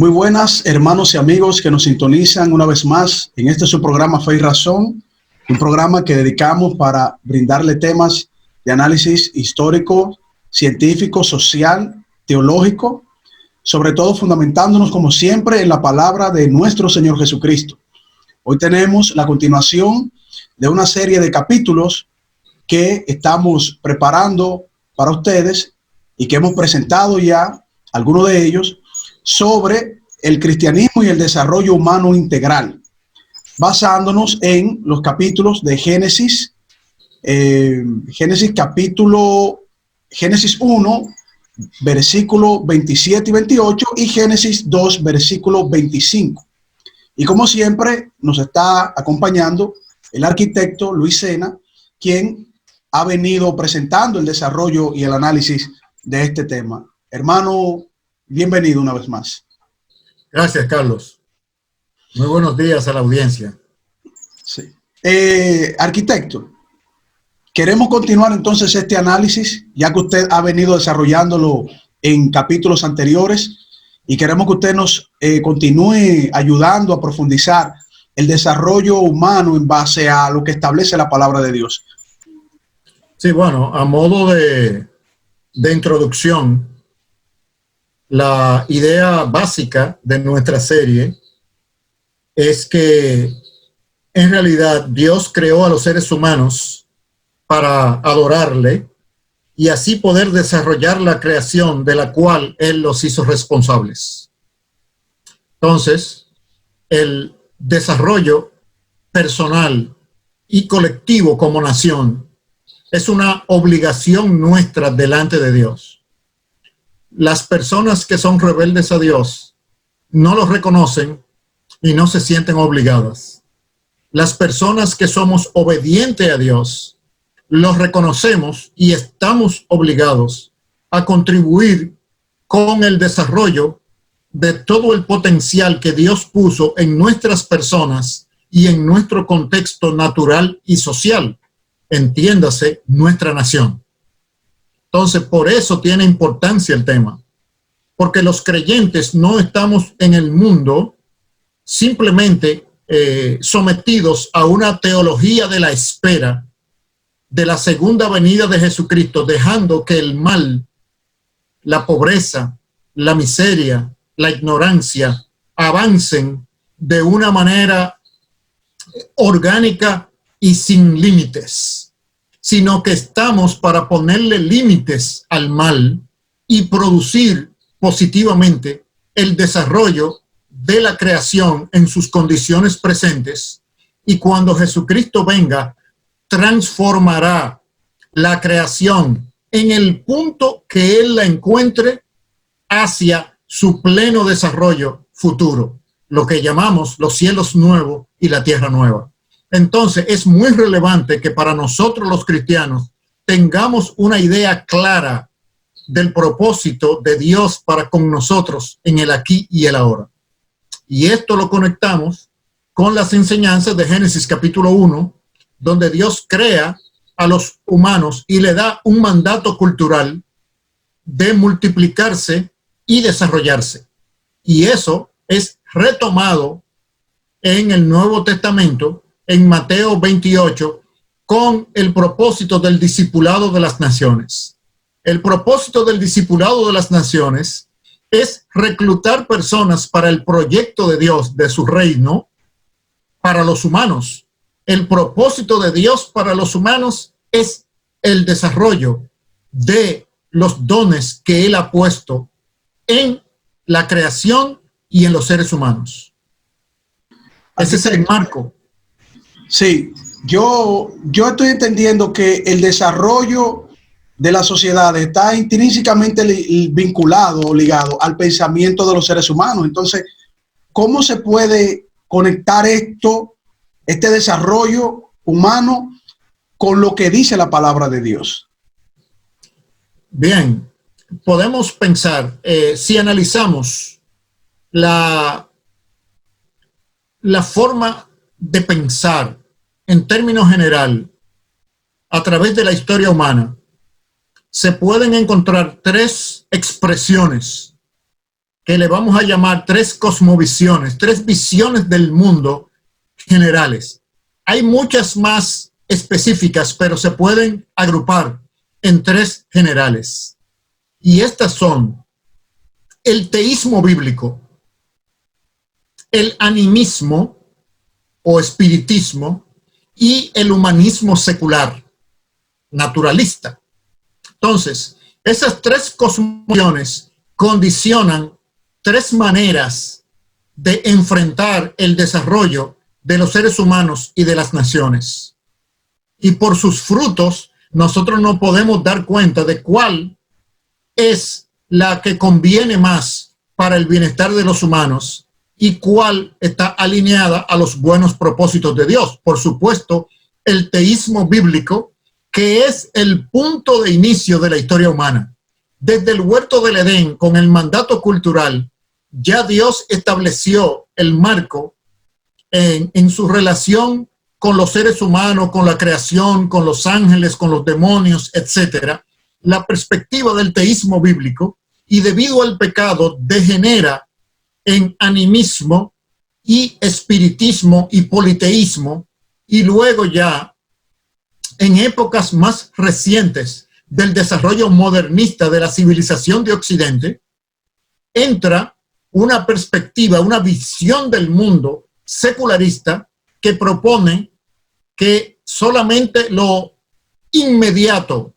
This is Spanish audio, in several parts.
Muy buenas, hermanos y amigos que nos sintonizan una vez más en este su programa Fe y Razón, un programa que dedicamos para brindarle temas de análisis histórico, científico, social, teológico, sobre todo fundamentándonos como siempre en la palabra de nuestro Señor Jesucristo. Hoy tenemos la continuación de una serie de capítulos que estamos preparando para ustedes y que hemos presentado ya, algunos de ellos, sobre el cristianismo y el desarrollo humano integral, basándonos en los capítulos de Génesis, Génesis 1, versículo 27 y 28, y Génesis 2, versículo 25. Y como siempre, nos está acompañando el arquitecto Luis Sena, quien ha venido presentando el desarrollo y el análisis de este tema. Hermano, bienvenido una vez más. Gracias, Carlos. Muy buenos días a la audiencia. Sí. Arquitecto, queremos continuar entonces este análisis, ya que usted ha venido desarrollándolo en capítulos anteriores, y queremos que usted nos continúe ayudando a profundizar el desarrollo humano en base a lo que establece la palabra de Dios. Sí, bueno, a modo de introducción, la idea básica de nuestra serie es que en realidad Dios creó a los seres humanos para adorarle y así poder desarrollar la creación de la cual Él los hizo responsables. Entonces, el desarrollo personal y colectivo como nación es una obligación nuestra delante de Dios. Las personas que son rebeldes a Dios no lo reconocen y no se sienten obligadas. Las personas que somos obedientes a Dios lo reconocemos y estamos obligados a contribuir con el desarrollo de todo el potencial que Dios puso en nuestras personas y en nuestro contexto natural y social, entiéndase, nuestra nación. Entonces, por eso tiene importancia el tema, porque los creyentes no estamos en el mundo simplemente sometidos a una teología de la espera de la segunda venida de Jesucristo, dejando que el mal, la pobreza, la miseria, la ignorancia avancen de una manera orgánica y sin límites, sino que estamos para ponerle límites al mal y producir positivamente el desarrollo de la creación en sus condiciones presentes, y cuando Jesucristo venga, transformará la creación en el punto que Él la encuentre hacia su pleno desarrollo futuro, lo que llamamos los cielos nuevos y la tierra nueva. Entonces, es muy relevante que para nosotros los cristianos tengamos una idea clara del propósito de Dios para con nosotros en el aquí y el ahora. Y esto lo conectamos con las enseñanzas de Génesis capítulo 1, donde Dios crea a los humanos y le da un mandato cultural de multiplicarse y desarrollarse. Y eso es retomado en el Nuevo Testamento, en Mateo 28, con el propósito del discipulado de las naciones. El propósito del discipulado de las naciones es reclutar personas para el proyecto de Dios, de su reino, para los humanos. El propósito de Dios para los humanos es el desarrollo de los dones que Él ha puesto en la creación y en los seres humanos. Ese es el marco. Sí, yo estoy entendiendo que el desarrollo de la sociedad está intrínsecamente vinculado o ligado al pensamiento de los seres humanos. Entonces, ¿cómo se puede conectar este desarrollo humano con lo que dice la palabra de Dios? Bien, podemos pensar, si analizamos la forma de pensar en términos general a través de la historia humana, se pueden encontrar tres expresiones que le vamos a llamar tres cosmovisiones, tres visiones del mundo generales. Hay muchas más específicas, pero se pueden agrupar en tres generales. Y estas son el teísmo bíblico, el animismo o espiritismo y el humanismo secular, naturalista. Entonces, esas tres cosmovisiones condicionan tres maneras de enfrentar el desarrollo de los seres humanos y de las naciones. Y por sus frutos, nosotros no podemos dar cuenta de cuál es la que conviene más para el bienestar de los humanos y cuál está alineada a los buenos propósitos de Dios. Por supuesto, el teísmo bíblico, que es el punto de inicio de la historia humana. Desde el huerto del Edén, con el mandato cultural, ya Dios estableció el marco en su relación con los seres humanos, con la creación, con los ángeles, con los demonios, etcétera, la perspectiva del teísmo bíblico, y debido al pecado degenera en animismo y espiritismo y politeísmo, y luego ya en épocas más recientes del desarrollo modernista de la civilización de Occidente, entra una perspectiva, una visión del mundo secularista que propone que solamente lo inmediato,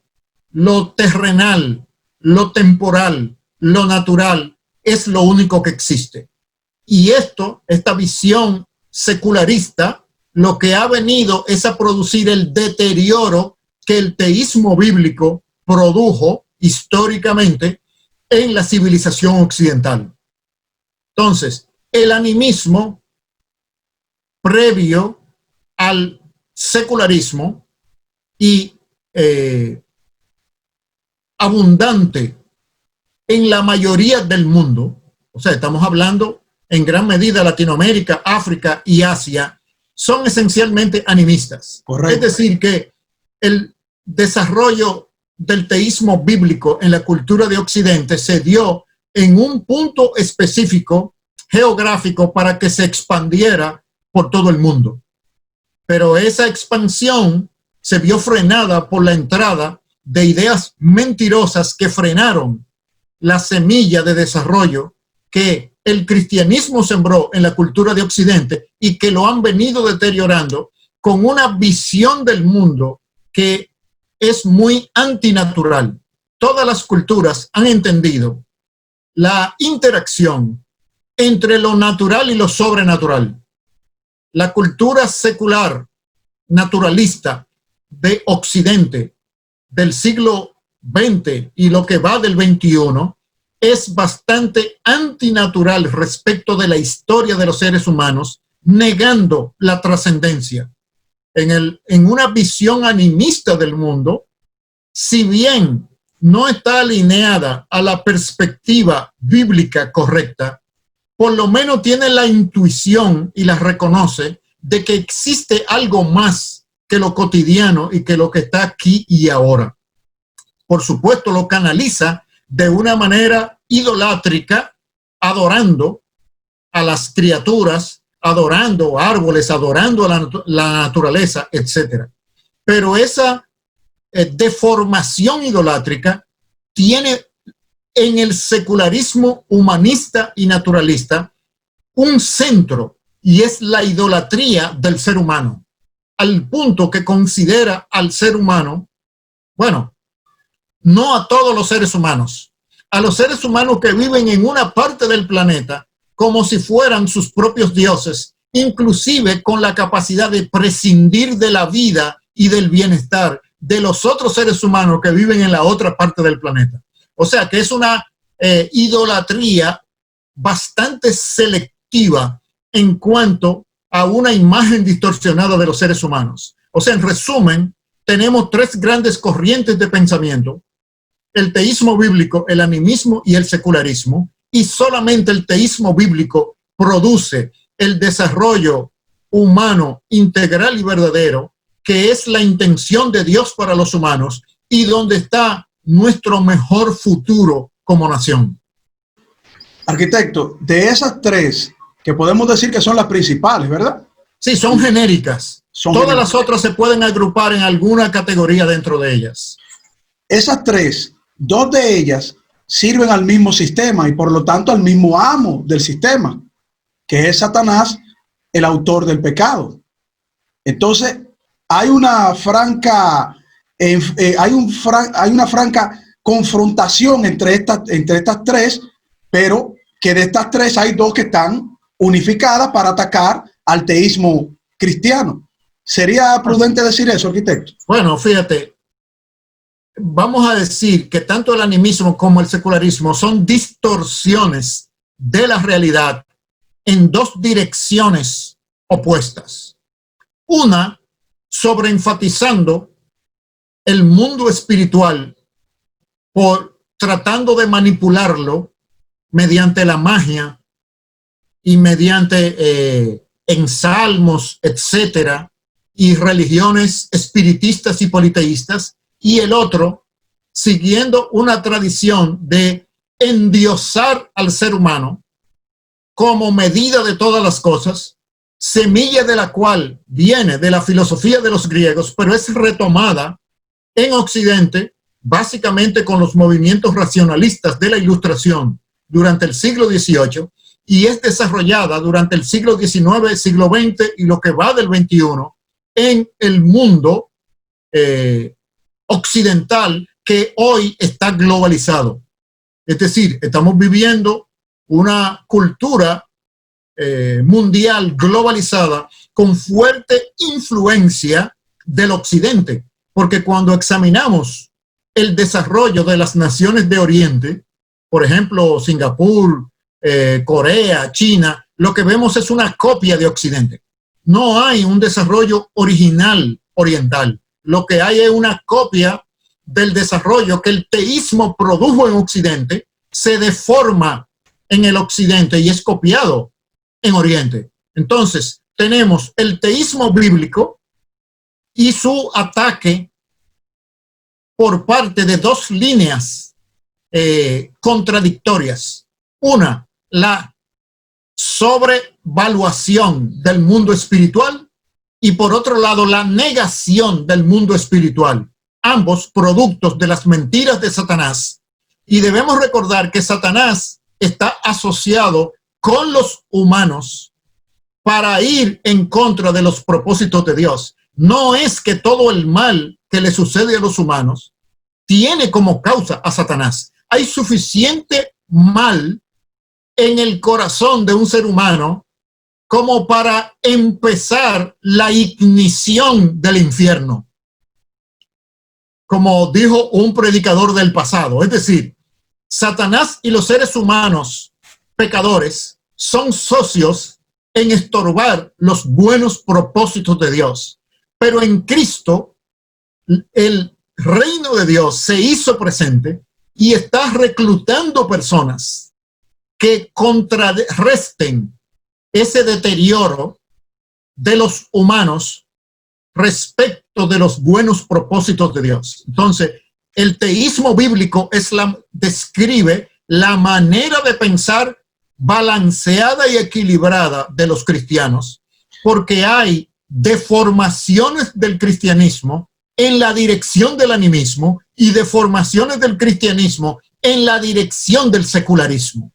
lo terrenal, lo temporal, lo natural es lo único que existe. Y esta visión secularista, lo que ha venido es a producir el deterioro que el teísmo bíblico produjo históricamente en la civilización occidental. Entonces, el animismo previo al secularismo y abundante en la mayoría del mundo, o sea, estamos hablando en gran medida Latinoamérica, África y Asia, son esencialmente animistas. Correcto. Es decir, que el desarrollo del teísmo bíblico en la cultura de Occidente se dio en un punto específico geográfico para que se expandiera por todo el mundo. Pero esa expansión se vio frenada por la entrada de ideas mentirosas que frenaron la semilla de desarrollo que el cristianismo sembró en la cultura de Occidente y que lo han venido deteriorando con una visión del mundo que es muy antinatural. Todas las culturas han entendido la interacción entre lo natural y lo sobrenatural. La cultura secular naturalista de Occidente del siglo XX y lo que va del XXI es bastante antinatural respecto de la historia de los seres humanos, negando la trascendencia. En una visión animista del mundo, si bien no está alineada a la perspectiva bíblica correcta, por lo menos tiene la intuición y la reconoce de que existe algo más que lo cotidiano y que lo que está aquí y ahora. Por supuesto, lo canaliza de una manera idolátrica, adorando a las criaturas, adorando árboles, adorando a la naturaleza, etc. Pero esa deformación idolátrica tiene en el secularismo humanista y naturalista un centro, y es la idolatría del ser humano, al punto que considera al ser humano, bueno, no a todos los seres humanos, a los seres humanos que viven en una parte del planeta como si fueran sus propios dioses, inclusive con la capacidad de prescindir de la vida y del bienestar de los otros seres humanos que viven en la otra parte del planeta. O sea que es una idolatría bastante selectiva en cuanto a una imagen distorsionada de los seres humanos. O sea, en resumen, tenemos tres grandes corrientes de pensamiento: el teísmo bíblico, el animismo y el secularismo, y solamente el teísmo bíblico produce el desarrollo humano integral y verdadero, que es la intención de Dios para los humanos y donde está nuestro mejor futuro como nación. Arquitecto, de esas tres, que podemos decir que son las principales, ¿verdad? Sí, son genéricas. Todas las otras se pueden agrupar en alguna categoría dentro de ellas. Esas tres, dos de ellas sirven al mismo sistema y por lo tanto al mismo amo del sistema, que es Satanás, el autor del pecado. Entonces, hay una franca, hay una franca confrontación entre estas tres, pero que de estas tres hay dos que están unificadas para atacar al teísmo cristiano. ¿Sería prudente decir eso, arquitecto? Bueno, fíjate, vamos a decir que tanto el animismo como el secularismo son distorsiones de la realidad en dos direcciones opuestas. Una, sobreenfatizando el mundo espiritual por tratando de manipularlo mediante la magia y mediante ensalmos, etcétera, y religiones espiritistas y politeístas, y el otro siguiendo una tradición de endiosar al ser humano como medida de todas las cosas, semilla de la cual viene de la filosofía de los griegos, pero es retomada en Occidente básicamente con los movimientos racionalistas de la Ilustración durante el siglo XVIII, y es desarrollada durante el siglo XIX, siglo XX y lo que va del XXI en el mundo occidental que hoy está globalizado. Es decir, estamos viviendo una cultura mundial globalizada con fuerte influencia del Occidente, porque cuando examinamos el desarrollo de las naciones de Oriente, por ejemplo, Singapur, Corea, China, lo que vemos es una copia de Occidente. No hay un desarrollo original oriental. Lo que hay es una copia del desarrollo que el teísmo produjo en Occidente, se deforma en el Occidente y es copiado en Oriente. Entonces, tenemos el teísmo bíblico y su ataque por parte de dos líneas contradictorias. Una, la sobrevaluación del mundo espiritual, y por otro lado, la negación del mundo espiritual. Ambos productos de las mentiras de Satanás. Y debemos recordar que Satanás está asociado con los humanos para ir en contra de los propósitos de Dios. No es que todo el mal que le sucede a los humanos tiene como causa a Satanás. Hay suficiente mal en el corazón de un ser humano como para empezar la ignición del infierno, como dijo un predicador del pasado. Es decir, Satanás y los seres humanos pecadores son socios en estorbar los buenos propósitos de Dios. Pero en Cristo, el reino de Dios se hizo presente y está reclutando personas que contrarresten ese deterioro de los humanos respecto de los buenos propósitos de Dios. Entonces, el teísmo bíblico describe la manera de pensar balanceada y equilibrada de los cristianos, porque hay deformaciones del cristianismo en la dirección del animismo y deformaciones del cristianismo en la dirección del secularismo.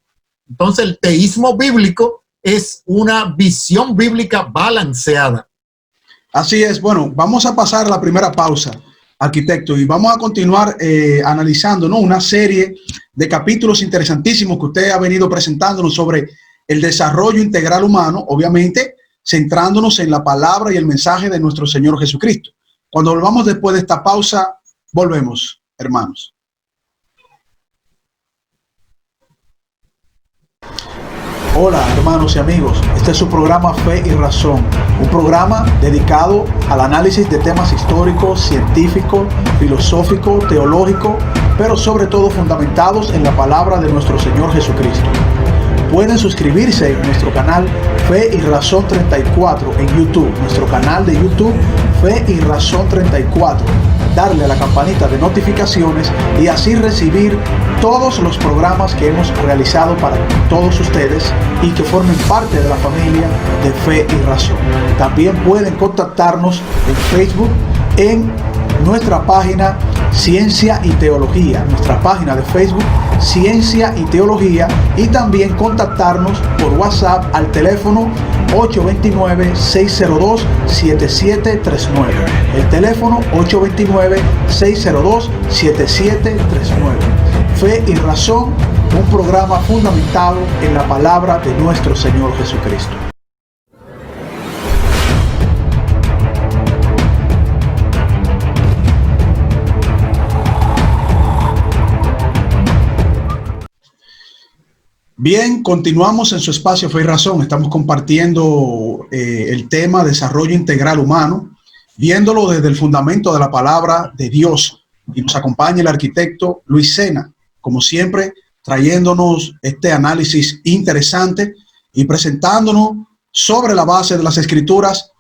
Entonces, el teísmo bíblico es una visión bíblica balanceada. Así es. Bueno, vamos a pasar a la primera pausa, arquitecto, y vamos a continuar analizando, ¿no?, una serie de capítulos interesantísimos que usted ha venido presentándonos sobre el desarrollo integral humano, obviamente centrándonos en la palabra y el mensaje de nuestro Señor Jesucristo. Cuando volvamos después de esta pausa, volvemos, hermanos. Hola, hermanos y amigos. Este es su programa Fe y Razón, un programa dedicado al análisis de temas históricos, científicos, filosóficos, teológicos, pero sobre todo fundamentados en la palabra de nuestro Señor Jesucristo. Pueden suscribirse en nuestro canal Fe y Razón 34 en YouTube, nuestro canal de YouTube Fe y Razón 34. darle a la campanita de notificaciones y así recibir todos los programas que hemos realizado para todos ustedes y que formen parte de la familia de Fe y Razón. También pueden contactarnos en Facebook en nuestra página Ciencia y Teología, nuestra página de Facebook Ciencia y Teología, y también contactarnos por WhatsApp al teléfono 829-602-7739. El teléfono 829-602-7739. Fe y Razón, un programa fundamentado en la palabra de nuestro Señor Jesucristo. Bien, continuamos en su espacio Fe y Razón. Estamos compartiendo el tema desarrollo integral humano, viéndolo desde el fundamento de la palabra de Dios. Y nos acompaña el arquitecto Luis Sena, como siempre, trayéndonos este análisis interesante y presentándonos sobre la base de las Escrituras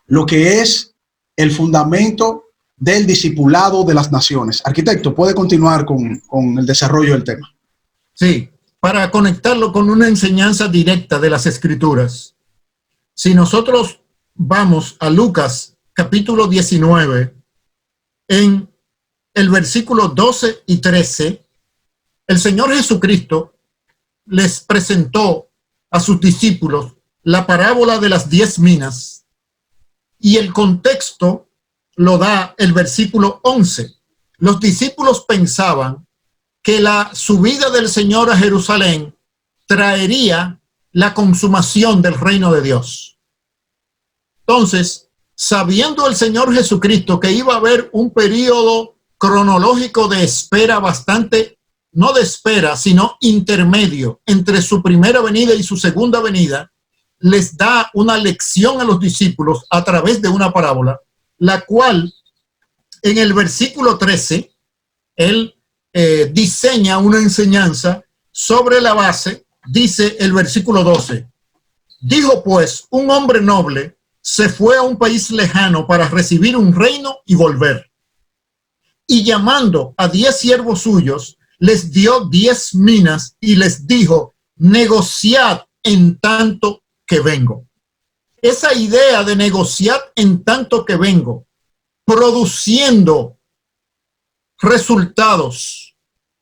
lo que es el fundamento del discipulado de las naciones. Arquitecto, ¿puede continuar con el desarrollo del tema? Sí. Para conectarlo con una enseñanza directa de las Escrituras, si nosotros vamos a Lucas capítulo 19, en el versículo 12 y 13, el Señor Jesucristo les presentó a sus discípulos la parábola de las 10 minas, y el contexto lo da el versículo 11. Los discípulos pensaban que la subida del Señor a Jerusalén traería la consumación del reino de Dios. Entonces, sabiendo el Señor Jesucristo que iba a haber un periodo cronológico de espera bastante, no de espera, sino intermedio entre su primera venida y su segunda venida, les da una lección a los discípulos a través de una parábola, la cual en el versículo 13, él diseña una enseñanza sobre la base. Dice el versículo 12: dijo pues, un hombre noble se fue a un país lejano para recibir un reino y volver. Y llamando a 10 siervos suyos, les dio 10 minas y les dijo: negociad en tanto que vengo. Esa idea de negociar en tanto que vengo, produciendo resultados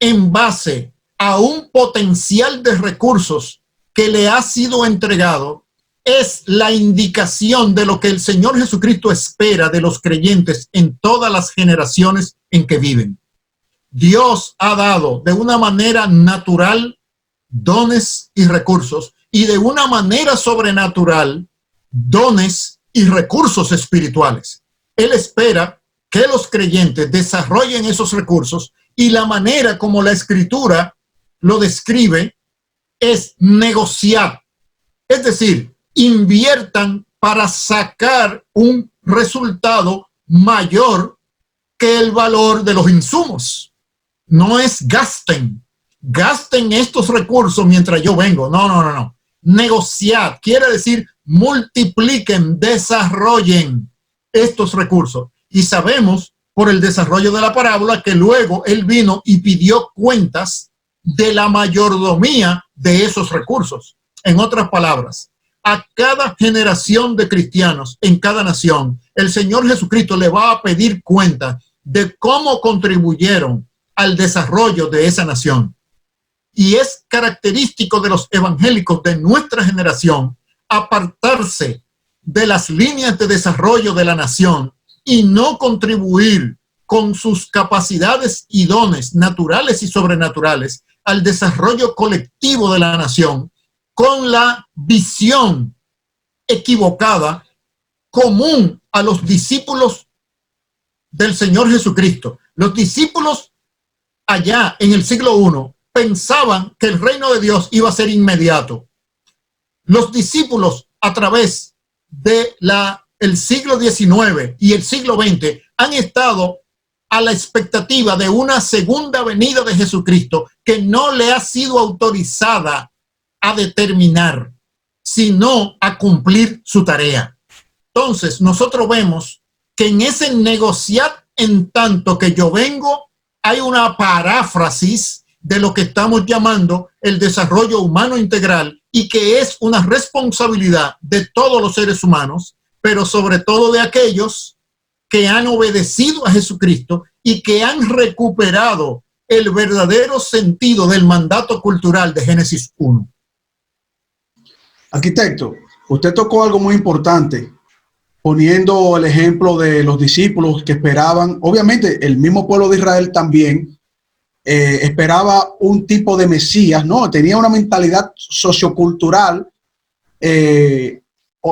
en base a un potencial de recursos que le ha sido entregado, es la indicación de lo que el Señor Jesucristo espera de los creyentes en todas las generaciones en que viven. Dios ha dado de una manera natural dones y recursos, y de una manera sobrenatural dones y recursos espirituales. Él espera que los creyentes desarrollen esos recursos, y la manera como la Escritura lo describe es negociar. Es decir, inviertan para sacar un resultado mayor que el valor de los insumos. No es gasten estos recursos mientras yo vengo. No. Negociar quiere decir multipliquen, desarrollen estos recursos. Y sabemos por el desarrollo de la parábola que luego él vino y pidió cuentas de la mayordomía de esos recursos. En otras palabras, a cada generación de cristianos en cada nación, el Señor Jesucristo le va a pedir cuenta de cómo contribuyeron al desarrollo de esa nación. Y es característico de los evangélicos de nuestra generación apartarse de las líneas de desarrollo de la nación y no contribuir con sus capacidades y dones naturales y sobrenaturales al desarrollo colectivo de la nación, con la visión equivocada común a los discípulos del Señor Jesucristo. Los discípulos allá en el siglo I pensaban que el reino de Dios iba a ser inmediato. Los discípulos a través de el siglo XIX y el siglo XX han estado a la expectativa de una segunda venida de Jesucristo que no le ha sido autorizada a determinar, sino a cumplir su tarea. Entonces, nosotros vemos que en ese negociar en tanto que yo vengo, hay una paráfrasis de lo que estamos llamando el desarrollo humano integral, y que es una responsabilidad de todos los seres humanos, pero sobre todo de aquellos que han obedecido a Jesucristo y que han recuperado el verdadero sentido del mandato cultural de Génesis 1. Arquitecto, usted tocó algo muy importante, poniendo el ejemplo de los discípulos que esperaban. Obviamente el mismo pueblo de Israel también esperaba un tipo de Mesías, ¿no? Tenía una mentalidad sociocultural,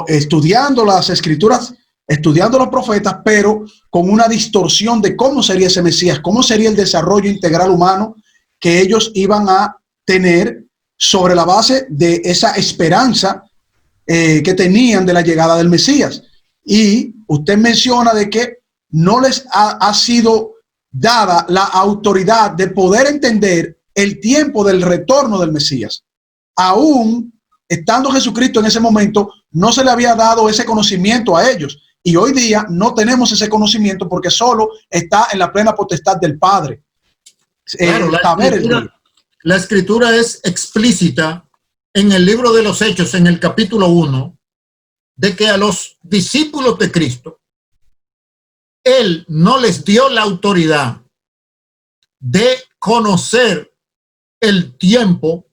estudiando las escrituras, estudiando los profetas, pero con una distorsión de cómo sería ese Mesías, cómo sería el desarrollo integral humano que ellos iban a tener sobre la base de esa esperanza que tenían de la llegada del Mesías. Y usted menciona de que no les ha sido dada la autoridad de poder entender el tiempo del retorno del Mesías. Aún estando Jesucristo en ese momento, no se le había dado ese conocimiento a ellos. Y hoy día no tenemos ese conocimiento porque solo está en la plena potestad del Padre. Claro, la escritura es explícita en el libro de los Hechos, en el capítulo 1, de que a los discípulos de Cristo, Él no les dio la autoridad de conocer el tiempo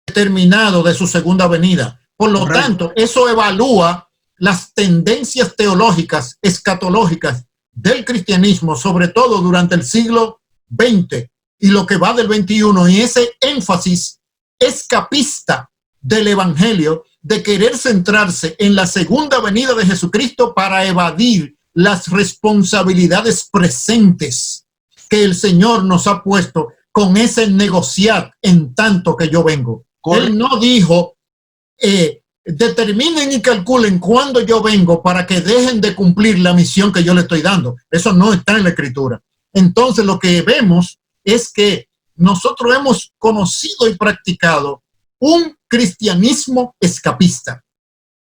determinado de su segunda venida. Por lo tanto, eso evalúa las tendencias teológicas, escatológicas del cristianismo, sobre todo durante el siglo XX y lo que va del XXI, y ese énfasis escapista del evangelio de querer centrarse en la segunda venida de Jesucristo para evadir las responsabilidades presentes que el Señor nos ha puesto con ese negociar en tanto que yo vengo. Correcto. Él no dijo, determinen y calculen cuándo yo vengo para que dejen de cumplir la misión que yo le estoy dando. Eso no está en la Escritura. Entonces lo que vemos es que nosotros hemos conocido y practicado un cristianismo escapista.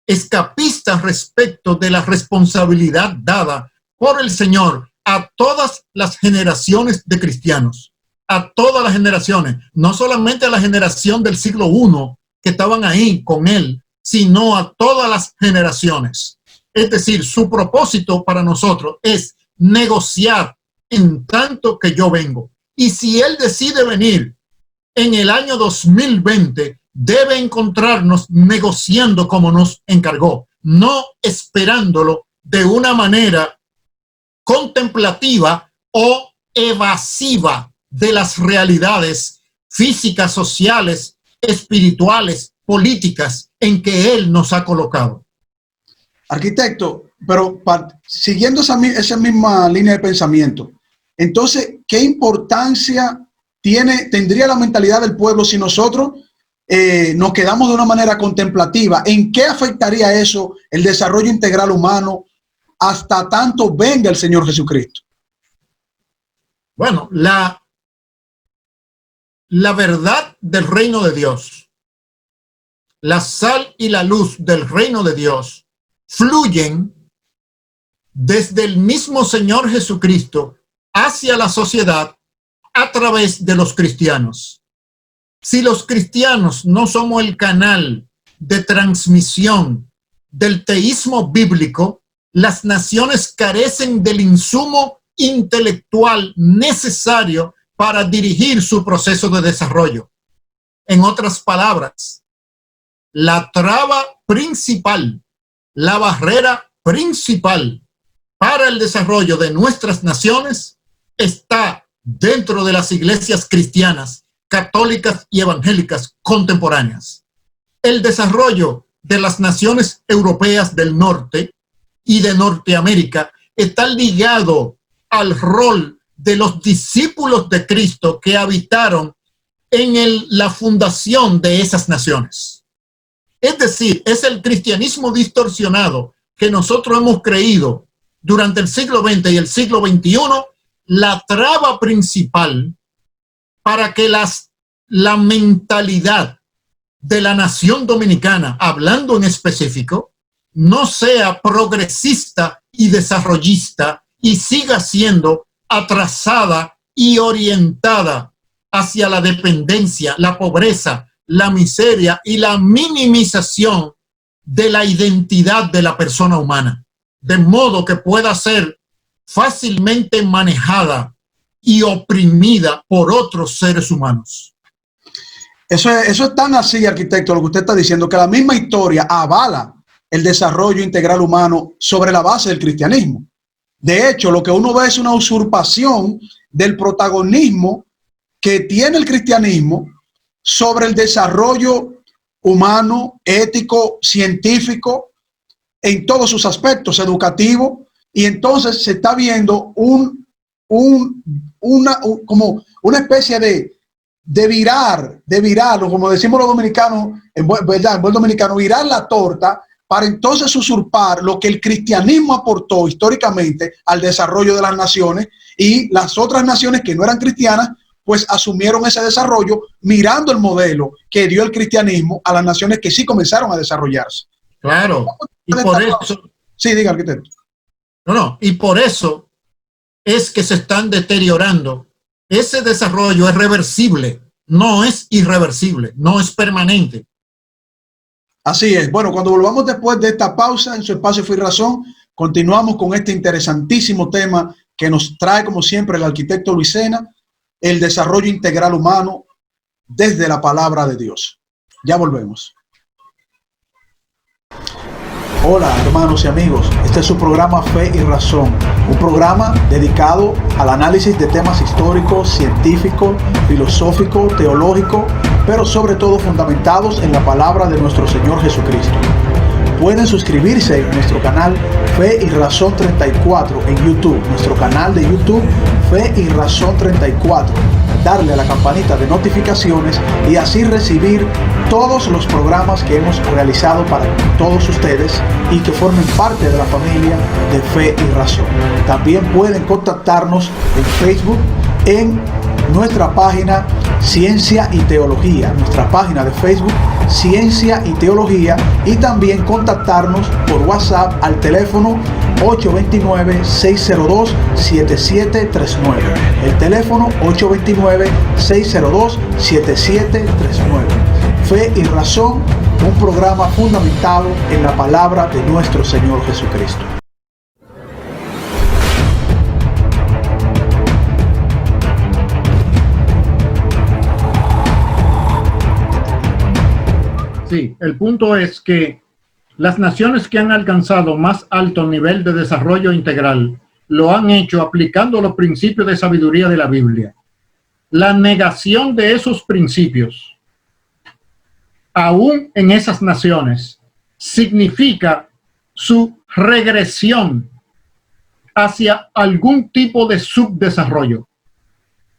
Escapista respecto de la responsabilidad dada por el Señor a todas las generaciones de cristianos, a todas las generaciones, no solamente a la generación del siglo I que estaban ahí con él, sino a todas las generaciones. Es decir, su propósito para nosotros es negociar en tanto que yo vengo. Y si él decide venir en el año 2020, debe encontrarnos negociando como nos encargó, no esperándolo de una manera contemplativa o evasiva de las realidades físicas, sociales, espirituales, políticas en que él nos ha colocado. Arquitecto, pero siguiendo esa misma línea de pensamiento, entonces, ¿qué importancia tendría la mentalidad del pueblo si nosotros nos quedamos de una manera contemplativa? ¿En qué afectaría eso el desarrollo integral humano hasta tanto venga el Señor Jesucristo? Bueno, la verdad del reino de Dios, la sal y la luz del reino de Dios fluyen desde el mismo Señor Jesucristo hacia la sociedad a través de los cristianos. Si los cristianos no somos el canal de transmisión del teísmo bíblico, las naciones carecen del insumo intelectual necesario para dirigir su proceso de desarrollo. En otras palabras, la traba principal, la barrera principal para el desarrollo de nuestras naciones está dentro de las iglesias cristianas, católicas y evangélicas contemporáneas. El desarrollo de las naciones europeas del norte y de Norteamérica está ligado al rol de los discípulos de Cristo que habitaron en la fundación de esas naciones. Es decir, es el cristianismo distorsionado que nosotros hemos creído durante el siglo XX y el siglo XXI la traba principal para que la mentalidad de la nación dominicana, hablando en específico, no sea progresista y desarrollista y siga siendo atrasada y orientada hacia la dependencia, la pobreza, la miseria y la minimización de la identidad de la persona humana, de modo que pueda ser fácilmente manejada y oprimida por otros seres humanos. Eso es tan así, arquitecto, lo que usted está diciendo, que la misma historia avala el desarrollo integral humano sobre la base del cristianismo. De hecho, lo que uno ve es una usurpación del protagonismo que tiene el cristianismo sobre el desarrollo humano, ético, científico, en todos sus aspectos, educativo, y entonces se está viendo como una especie de virar, como decimos los dominicanos, en buen dominicano, virar la torta para entonces usurpar lo que el cristianismo aportó históricamente al desarrollo de las naciones, y las otras naciones que no eran cristianas pues asumieron ese desarrollo mirando el modelo que dio el cristianismo a las naciones que sí comenzaron a desarrollarse. Claro, y por eso... Sí, diga, arquitecto. Y por eso es que se están deteriorando. Ese desarrollo es reversible, no es irreversible, no es permanente. Así es. Bueno, cuando volvamos después de esta pausa en su espacio Fe y Razón, continuamos con este interesantísimo tema que nos trae, como siempre, el arquitecto Luis Sena, el desarrollo integral humano desde la palabra de Dios. Ya volvemos. Hola, hermanos y amigos. Este es su programa Fe y Razón, un programa dedicado al análisis de temas históricos, científicos, filosóficos, teológicos, pero sobre todo fundamentados en la palabra de nuestro Señor Jesucristo. Pueden suscribirse en nuestro canal Fe y Razón 34 en YouTube, nuestro canal de YouTube Fe y Razón 34, darle a la campanita de notificaciones y así recibir todos los programas que hemos realizado para todos ustedes y que formen parte de la familia de Fe y Razón. También pueden contactarnos en Facebook en nuestra página Ciencia y Teología, nuestra página de Facebook Ciencia y Teología, y también contactarnos por WhatsApp al teléfono 829-602-7739. El teléfono 829-602-7739. Fe y Razón, un programa fundamentado en la palabra de nuestro Señor Jesucristo. Sí, el punto es que las naciones que han alcanzado más alto nivel de desarrollo integral lo han hecho aplicando los principios de sabiduría de la Biblia. La negación de esos principios, aún en esas naciones, significa su regresión hacia algún tipo de subdesarrollo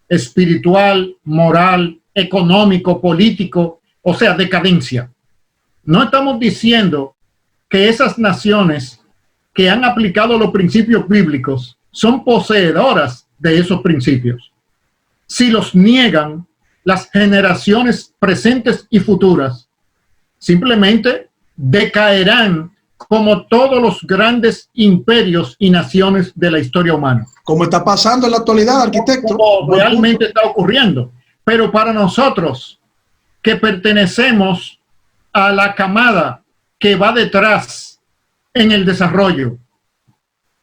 espiritual, moral, económico, político, o sea, decadencia. No estamos diciendo que esas naciones que han aplicado los principios bíblicos son poseedoras de esos principios. Si los niegan, las generaciones presentes y futuras simplemente decaerán como todos los grandes imperios y naciones de la historia humana. Como está pasando en la actualidad, arquitecto. Como realmente está ocurriendo. Pero para nosotros que pertenecemos a la camada que va detrás en el desarrollo,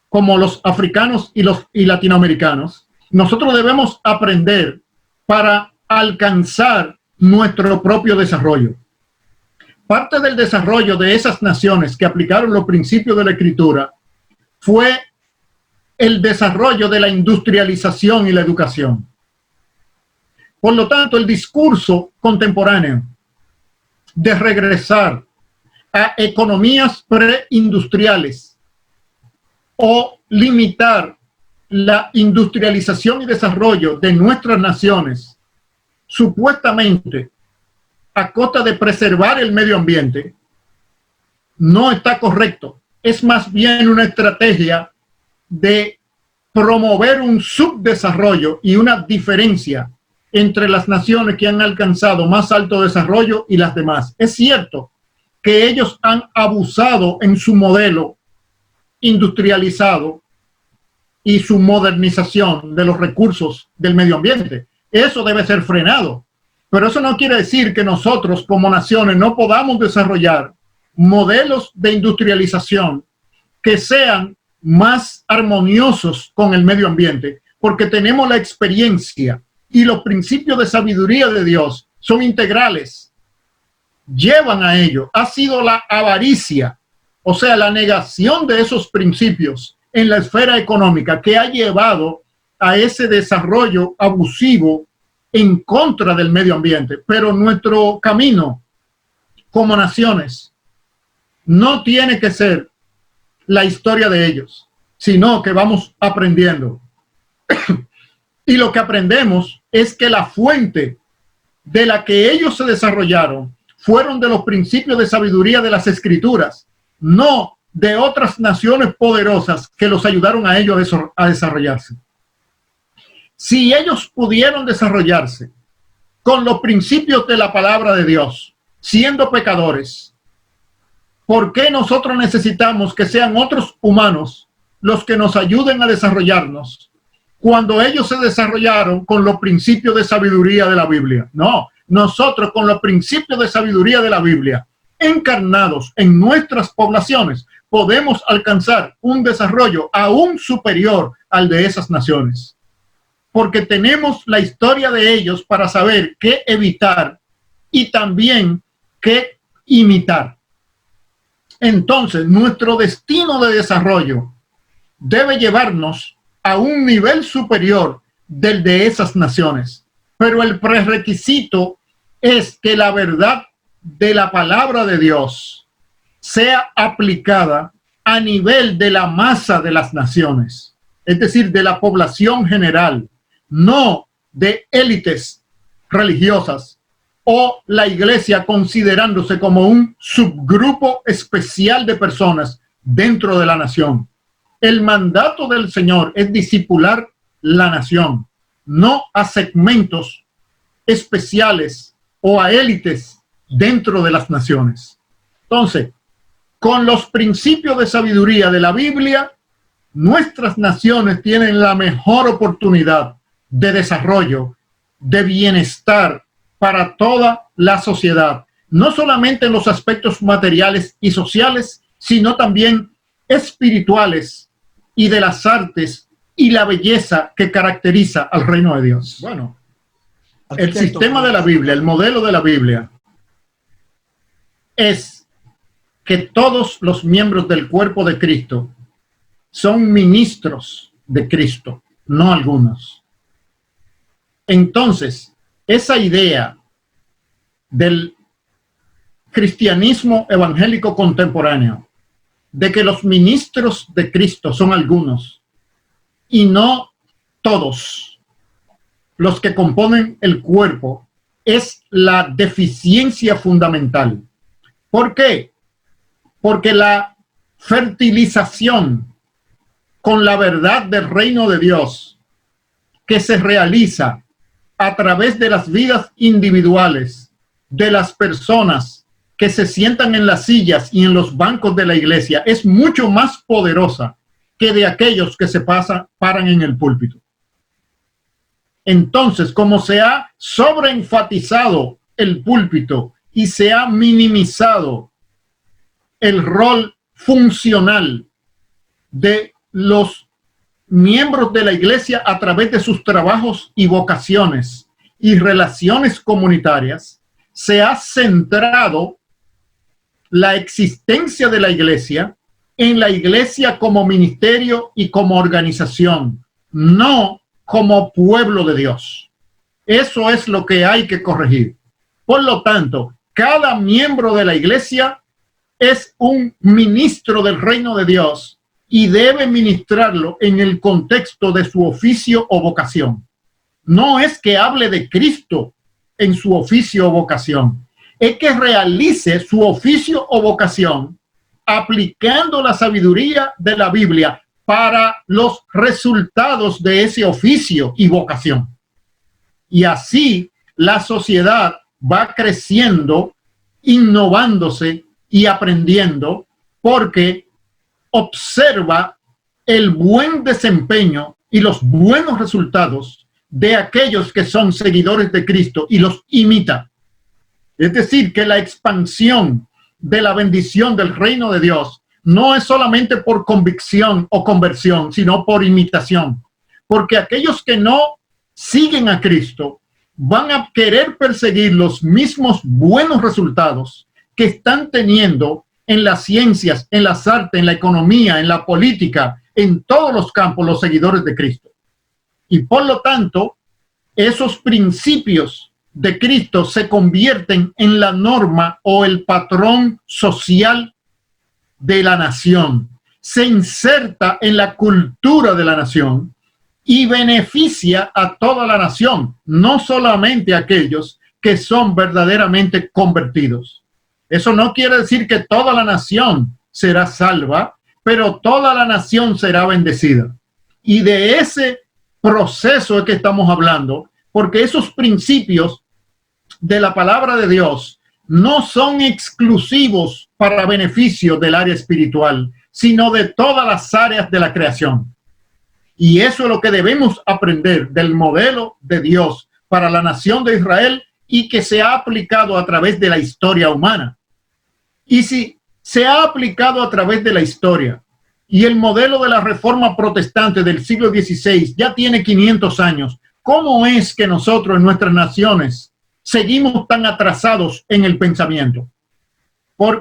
como los africanos y latinoamericanos, nosotros debemos aprender para alcanzar nuestro propio desarrollo. Parte del desarrollo de esas naciones que aplicaron los principios de la Escritura fue el desarrollo de la industrialización y la educación. Por lo tanto, el discurso contemporáneo de regresar a economías preindustriales o limitar la industrialización y desarrollo de nuestras naciones, supuestamente a costa de preservar el medio ambiente, no está correcto. Es más bien una estrategia de promover un subdesarrollo y una diferencia entre las naciones que han alcanzado más alto desarrollo y las demás. Es cierto que ellos han abusado en su modelo industrializado y su modernización de los recursos del medio ambiente. Eso debe ser frenado. Pero eso no quiere decir que nosotros como naciones no podamos desarrollar modelos de industrialización que sean más armoniosos con el medio ambiente, porque tenemos la experiencia y los principios de sabiduría de Dios son integrales, llevan a ello. Ha sido la avaricia, o sea, la negación de esos principios en la esfera económica que ha llevado a ese desarrollo abusivo en contra del medio ambiente. Pero nuestro camino como naciones no tiene que ser la historia de ellos, sino que vamos aprendiendo. Y lo que aprendemos es que la fuente de la que ellos se desarrollaron fueron de los principios de sabiduría de las Escrituras, no de otras naciones poderosas que los ayudaron a ellos a desarrollarse. Si ellos pudieron desarrollarse con los principios de la palabra de Dios, siendo pecadores, ¿por qué nosotros necesitamos que sean otros humanos los que nos ayuden a desarrollarnos cuando ellos se desarrollaron con los principios de sabiduría de la Biblia? No, nosotros con los principios de sabiduría de la Biblia encarnados en nuestras poblaciones podemos alcanzar un desarrollo aún superior al de esas naciones, porque tenemos la historia de ellos para saber qué evitar y también qué imitar. Entonces, nuestro destino de desarrollo debe llevarnos a un nivel superior del de esas naciones. Pero el prerequisito es que la verdad de la palabra de Dios sea aplicada a nivel de la masa de las naciones, es decir, de la población general, no de élites religiosas o la iglesia considerándose como un subgrupo especial de personas dentro de la nación. El mandato del Señor es discipular la nación, no a segmentos especiales o a élites dentro de las naciones. Entonces, con los principios de sabiduría de la Biblia, nuestras naciones tienen la mejor oportunidad de desarrollo, de bienestar para toda la sociedad, no solamente en los aspectos materiales y sociales, sino también espirituales y de las artes y la belleza que caracteriza al reino de Dios. Bueno, el sistema de la Biblia, el modelo de la Biblia, es que todos los miembros del cuerpo de Cristo son ministros de Cristo, no algunos. Entonces, esa idea del cristianismo evangélico contemporáneo, de que los ministros de Cristo son algunos y no todos los que componen el cuerpo, es la deficiencia fundamental. ¿Por qué? Porque la fertilización con la verdad del reino de Dios que se realiza a través de las vidas individuales de las personas que se sientan en las sillas y en los bancos de la iglesia es mucho más poderosa que de aquellos que se paran en el púlpito. Entonces, como se ha sobreenfatizado el púlpito y se ha minimizado el rol funcional de los miembros de la iglesia a través de sus trabajos y vocaciones y relaciones comunitarias, se ha centrado la existencia de la iglesia en la iglesia como ministerio y como organización, no como pueblo de Dios. Eso es lo que hay que corregir. Por lo tanto, cada miembro de la iglesia es un ministro del reino de Dios y debe ministrarlo en el contexto de su oficio o vocación. No es que hable de Cristo en su oficio o vocación, es que realice su oficio o vocación aplicando la sabiduría de la Biblia para los resultados de ese oficio y vocación. Y así la sociedad va creciendo, innovándose y aprendiendo, porque observa el buen desempeño y los buenos resultados de aquellos que son seguidores de Cristo y los imita. Es decir, que la expansión de la bendición del reino de Dios no es solamente por convicción o conversión, sino por imitación. Porque aquellos que no siguen a Cristo van a querer perseguir los mismos buenos resultados que están teniendo en las ciencias, en las artes, en la economía, en la política, en todos los campos, los seguidores de Cristo. Y por lo tanto, esos principios de Cristo se convierten en la norma o el patrón social de la nación, se inserta en la cultura de la nación y beneficia a toda la nación, no solamente a aquellos que son verdaderamente convertidos. Eso no quiere decir que toda la nación será salva, pero toda la nación será bendecida. Y de ese proceso es que estamos hablando, porque esos principios de la palabra de Dios no son exclusivos para beneficio del área espiritual, sino de todas las áreas de la creación. Y eso es lo que debemos aprender del modelo de Dios para la nación de Israel y que se ha aplicado a través de la historia humana. Y si se ha aplicado a través de la historia y el modelo de la reforma protestante del siglo XVI ya tiene 500 años, ¿cómo es que nosotros en nuestras naciones seguimos tan atrasados en el pensamiento?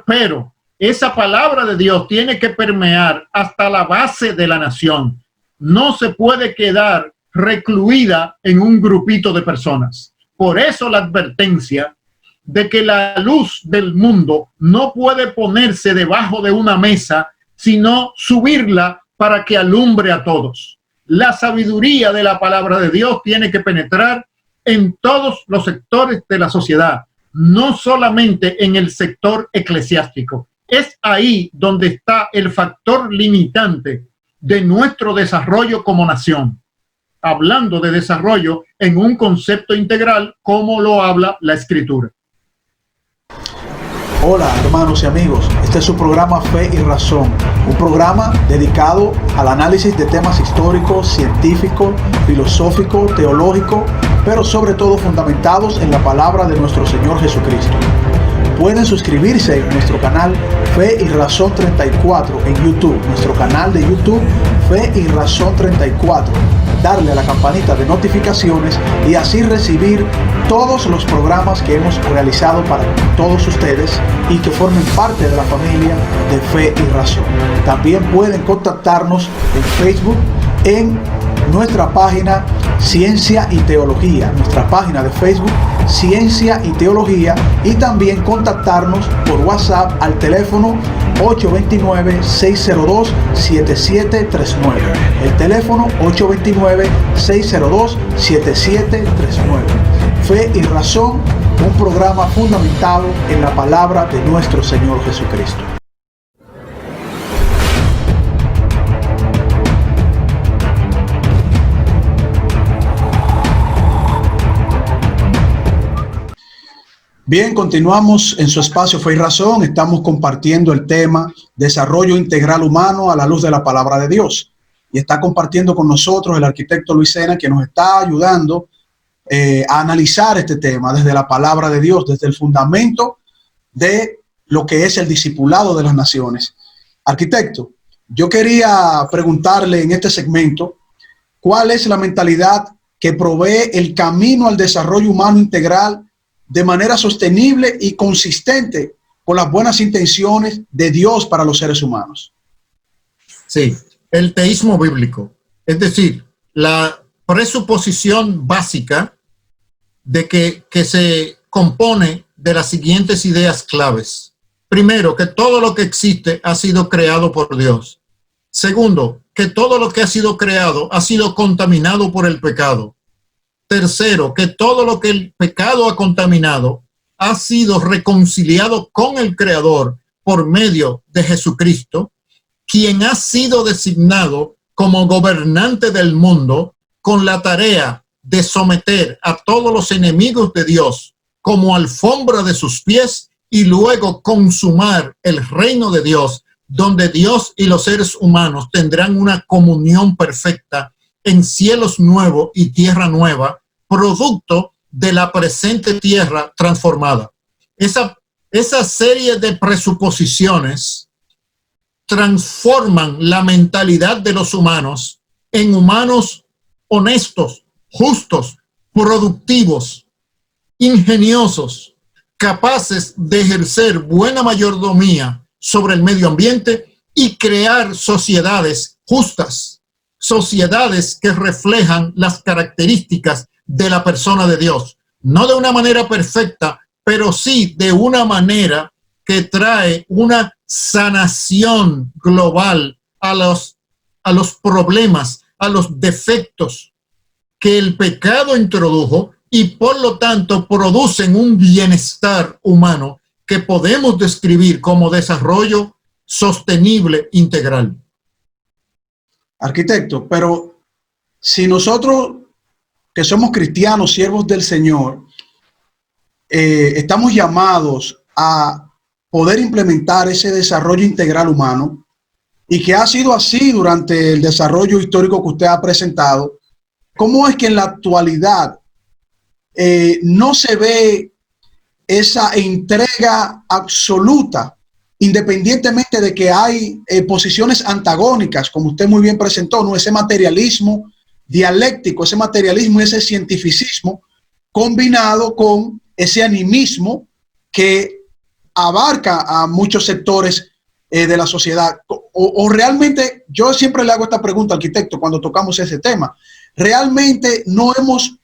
Pero esa palabra de Dios tiene que permear hasta la base de la nación. No se puede quedar recluida en un grupito de personas. Por eso la advertencia de que la luz del mundo no puede ponerse debajo de una mesa, sino subirla para que alumbre a todos. La sabiduría de la palabra de Dios tiene que penetrar en todos los sectores de la sociedad, no solamente en el sector eclesiástico. Es ahí donde está el factor limitante de nuestro desarrollo como nación. Hablando de desarrollo en un concepto integral, como lo habla la Escritura. Hola hermanos y amigos, este es su programa Fe y Razón, un programa dedicado al análisis de temas históricos, científicos, filosóficos, teológicos, pero sobre todo fundamentados en la palabra de nuestro Señor Jesucristo. Pueden suscribirse en nuestro canal Fe y Razón 34 en YouTube, nuestro canal de YouTube Fe y Razón 34. Darle a la campanita de notificaciones y así recibir todos los programas que hemos realizado para todos ustedes y que formen parte de la familia de Fe y Razón. También pueden contactarnos en Facebook en nuestra página Ciencia y Teología, nuestra página de Facebook Ciencia y Teología, y también contactarnos por WhatsApp al teléfono 829-602-7739. El teléfono 829-602-7739. Fe y Razón, un programa fundamentado en la palabra de nuestro Señor Jesucristo. Bien, continuamos en su espacio Fe y Razón. Estamos compartiendo el tema Desarrollo Integral Humano a la luz de la palabra de Dios. Y está compartiendo con nosotros el arquitecto Luis Sena, que nos está ayudando a analizar este tema desde la palabra de Dios, desde el fundamento de lo que es el discipulado de las naciones. Arquitecto, yo quería preguntarle en este segmento, ¿cuál es la mentalidad que provee el camino al desarrollo humano integral de manera sostenible y consistente con las buenas intenciones de Dios para los seres humanos? Sí, el teísmo bíblico, es decir, la presuposición básica de que se compone de las siguientes ideas claves. Primero, que todo lo que existe ha sido creado por Dios. Segundo, que todo lo que ha sido creado ha sido contaminado por el pecado. Tercero, que todo lo que el pecado ha contaminado ha sido reconciliado con el Creador por medio de Jesucristo, quien ha sido designado como gobernante del mundo con la tarea de someter a todos los enemigos de Dios como alfombra de sus pies y luego consumar el reino de Dios donde Dios y los seres humanos tendrán una comunión perfecta en cielos nuevos y tierra nueva, producto de la presente tierra transformada. Esa serie de presuposiciones transforman la mentalidad de los humanos en humanos honestos, justos, productivos, ingeniosos, capaces de ejercer buena mayordomía sobre el medio ambiente y crear sociedades justas, sociedades que reflejan las características de la persona de Dios, no de una manera perfecta, pero sí de una manera que trae una sanación global a los problemas, a los defectos que el pecado introdujo y por lo tanto producen un bienestar humano que podemos describir como desarrollo sostenible integral. Arquitecto, pero si nosotros que somos cristianos, siervos del Señor, estamos llamados a poder implementar ese desarrollo integral humano y que ha sido así durante el desarrollo histórico que usted ha presentado, ¿cómo es que en la actualidad no se ve esa entrega absoluta, independientemente de que hay posiciones antagónicas, como usted muy bien presentó, ¿no? Ese materialismo dialéctico, ese materialismo y ese cientificismo combinado con ese animismo que abarca a muchos sectores de la sociedad? O realmente, yo siempre le hago esta pregunta, arquitecto, cuando tocamos ese tema, ¿realmente no hemos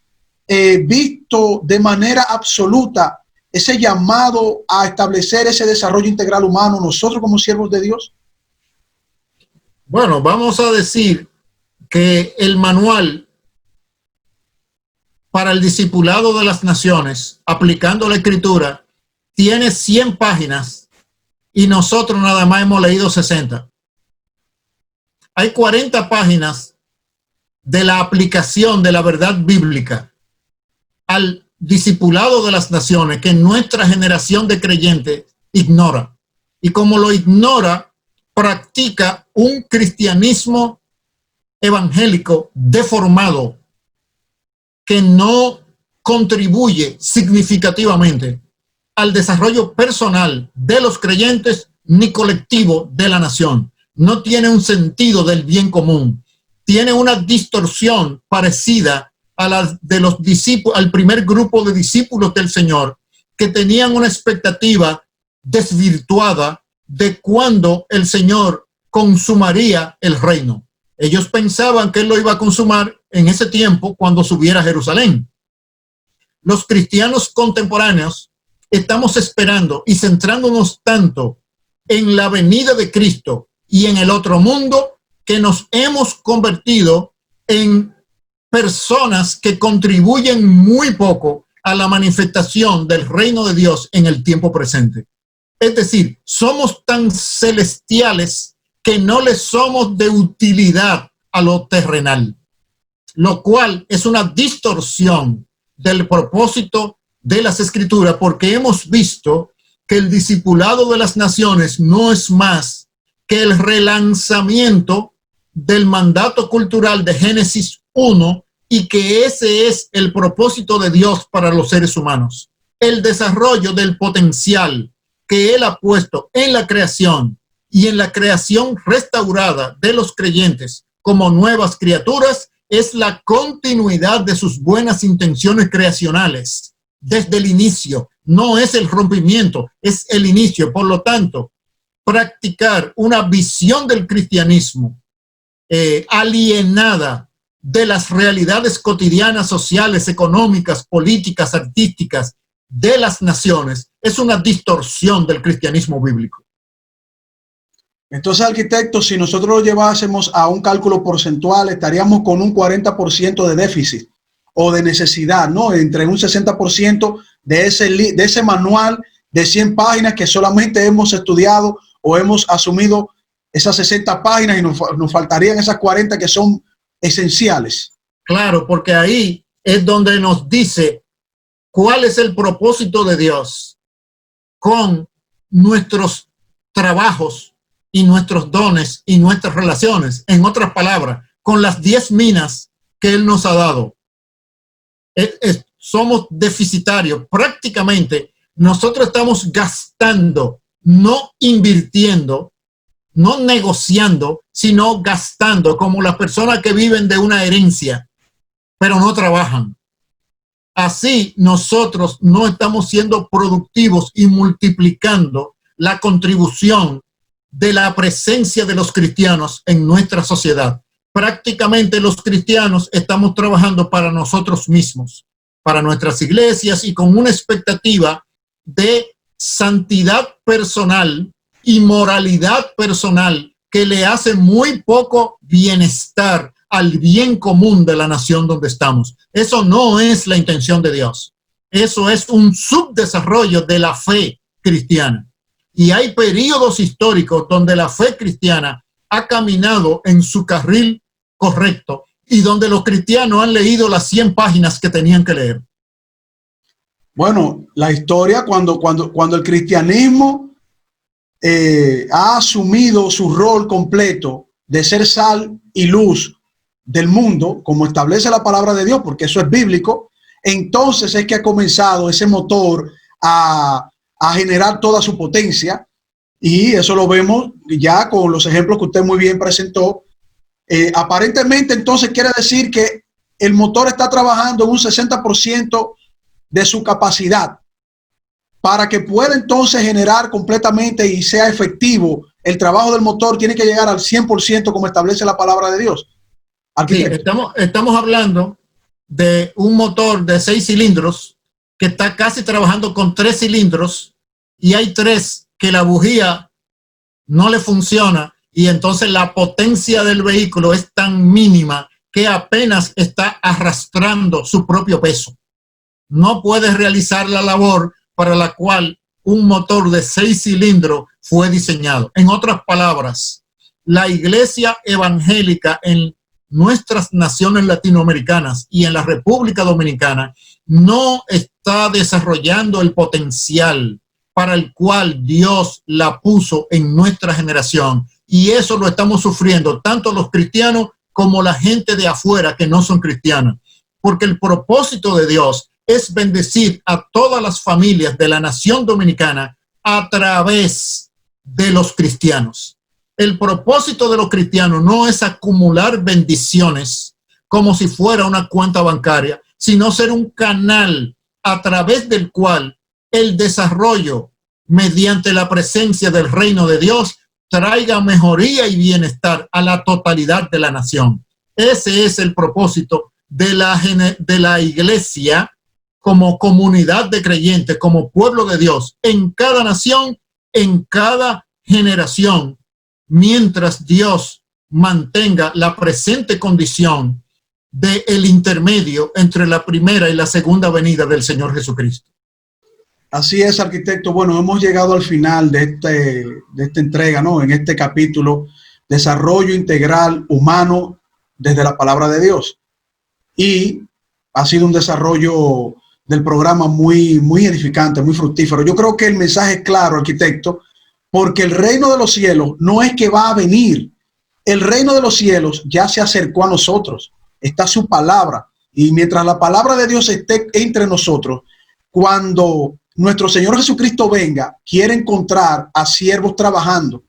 visto de manera absoluta ese llamado a establecer ese desarrollo integral humano nosotros como siervos de Dios? Bueno, vamos a decir que el manual para el discipulado de las naciones, aplicando la escritura, tiene 100 páginas y nosotros nada más hemos leído 60. Hay 40 páginas de la aplicación de la verdad bíblica al discipulado de las naciones que nuestra generación de creyentes ignora. Y como lo ignora, practica un cristianismo evangélico deformado que no contribuye significativamente al desarrollo personal de los creyentes ni colectivo de la nación. No tiene un sentido del bien común. Tiene una distorsión parecida a la de los discípulos, al primer grupo de discípulos del Señor, que tenían una expectativa desvirtuada de cuándo el Señor consumaría el reino. Ellos pensaban que Él lo iba a consumar en ese tiempo cuando subiera a Jerusalén. Los cristianos contemporáneos estamos esperando y centrándonos tanto en la venida de Cristo y en el otro mundo que nos hemos convertido en personas que contribuyen muy poco a la manifestación del reino de Dios en el tiempo presente. Es decir, somos tan celestiales que no le somos de utilidad a lo terrenal, lo cual es una distorsión del propósito de las Escrituras, porque hemos visto que el discipulado de las naciones no es más que el relanzamiento del mandato cultural de Génesis 1 y que ese es el propósito de Dios para los seres humanos. El desarrollo del potencial que Él ha puesto en la creación y en la creación restaurada de los creyentes como nuevas criaturas es la continuidad de sus buenas intenciones creacionales desde el inicio. No es el rompimiento, es el inicio. Por lo tanto, practicar una visión del cristianismo alienada de las realidades cotidianas, sociales, económicas, políticas, artísticas de las naciones es una distorsión del cristianismo bíblico. Entonces, arquitecto, si nosotros lo llevásemos a un cálculo porcentual, estaríamos con un 40% de déficit o de necesidad, ¿no? Entre un 60% de ese manual de 100 páginas que solamente hemos estudiado o hemos asumido esas 60 páginas y nos faltarían esas 40 que son esenciales. Claro, porque ahí es donde nos dice cuál es el propósito de Dios con nuestros trabajos y nuestros dones y nuestras relaciones. En otras palabras, con las 10 minas que Él nos ha dado. Somos deficitarios. Prácticamente nosotros estamos gastando, no invirtiendo, no negociando, sino gastando, como las personas que viven de una herencia, pero no trabajan. Así nosotros no estamos siendo productivos y multiplicando la contribución de la presencia de los cristianos en nuestra sociedad. Prácticamente los cristianos estamos trabajando para nosotros mismos, para nuestras iglesias y con una expectativa de santidad personal y moralidad personal que le hace muy poco bienestar al bien común de la nación donde estamos. Eso no es la intención de Dios. Eso es un subdesarrollo de la fe cristiana. Y hay periodos históricos donde la fe cristiana ha caminado en su carril correcto y donde los cristianos han leído las 100 páginas que tenían que leer. Bueno, la historia cuando el cristianismo ha asumido su rol completo de ser sal y luz del mundo, como establece la palabra de Dios, porque eso es bíblico, entonces es que ha comenzado ese motor a generar toda su potencia, y eso lo vemos ya con los ejemplos que usted muy bien presentó. Aparentemente entonces quiere decir que el motor está trabajando en un 60% de su capacidad para que pueda entonces generar completamente y sea efectivo. El trabajo del motor tiene que llegar al 100% como establece la palabra de Dios. Sí, estamos hablando de un motor de 6 cilindros que está casi trabajando con 3 cilindros y hay 3 que la bujía no le funciona y entonces la potencia del vehículo es tan mínima que apenas está arrastrando su propio peso. No puede realizar la labor para la cual un motor de 6 cilindros fue diseñado. En otras palabras, la iglesia evangélica en nuestras naciones latinoamericanas y en la República Dominicana no está desarrollando el potencial para el cual Dios la puso en nuestra generación. Y eso lo estamos sufriendo tanto los cristianos como la gente de afuera que no son cristianas. Porque el propósito de Dios es bendecir a todas las familias de la nación dominicana a través de los cristianos. El propósito de los cristianos no es acumular bendiciones como si fuera una cuenta bancaria, sino ser un canal a través del cual el desarrollo mediante la presencia del reino de Dios traiga mejoría y bienestar a la totalidad de la nación. Ese es el propósito de la iglesia como comunidad de creyentes, como pueblo de Dios, en cada nación, en cada generación, mientras Dios mantenga la presente condición del intermedio entre la primera y la segunda venida del Señor Jesucristo. Así es, arquitecto. Bueno, hemos llegado al final de esta entrega, ¿no? En este capítulo, desarrollo integral humano desde la palabra de Dios. Y ha sido un desarrollo del programa muy edificante, muy fructífero. Yo creo que el mensaje es claro, arquitecto, porque el reino de los cielos no es que va a venir. El reino de los cielos ya se acercó a nosotros. Está su palabra. Y mientras la palabra de Dios esté entre nosotros, cuando nuestro Señor Jesucristo venga, quiere encontrar a siervos trabajando.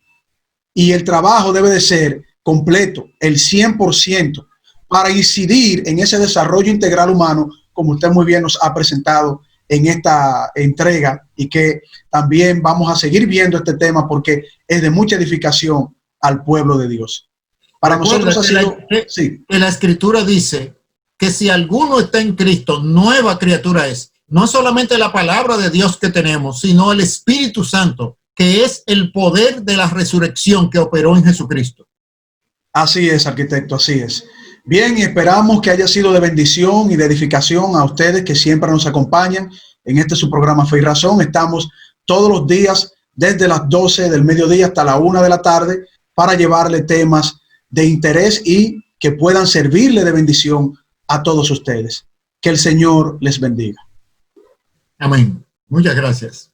Y el trabajo debe de ser completo, el 100%, para incidir en ese desarrollo integral humano, como usted muy bien nos ha presentado en esta entrega, y que también vamos a seguir viendo este tema porque es de mucha edificación al pueblo de Dios. Para nosotros ha sido... Sí. La Escritura dice que si alguno está en Cristo, nueva criatura es. No solamente la palabra de Dios que tenemos, sino el Espíritu Santo, que es el poder de la resurrección que operó en Jesucristo. Así es, arquitecto, así es. Bien, y esperamos que haya sido de bendición y de edificación a ustedes que siempre nos acompañan en este su programa Fe y Razón. Estamos todos los días desde las 12 del mediodía hasta la 1 de la tarde para llevarle temas de interés y que puedan servirle de bendición a todos ustedes. Que el Señor les bendiga. Amén. Muchas gracias.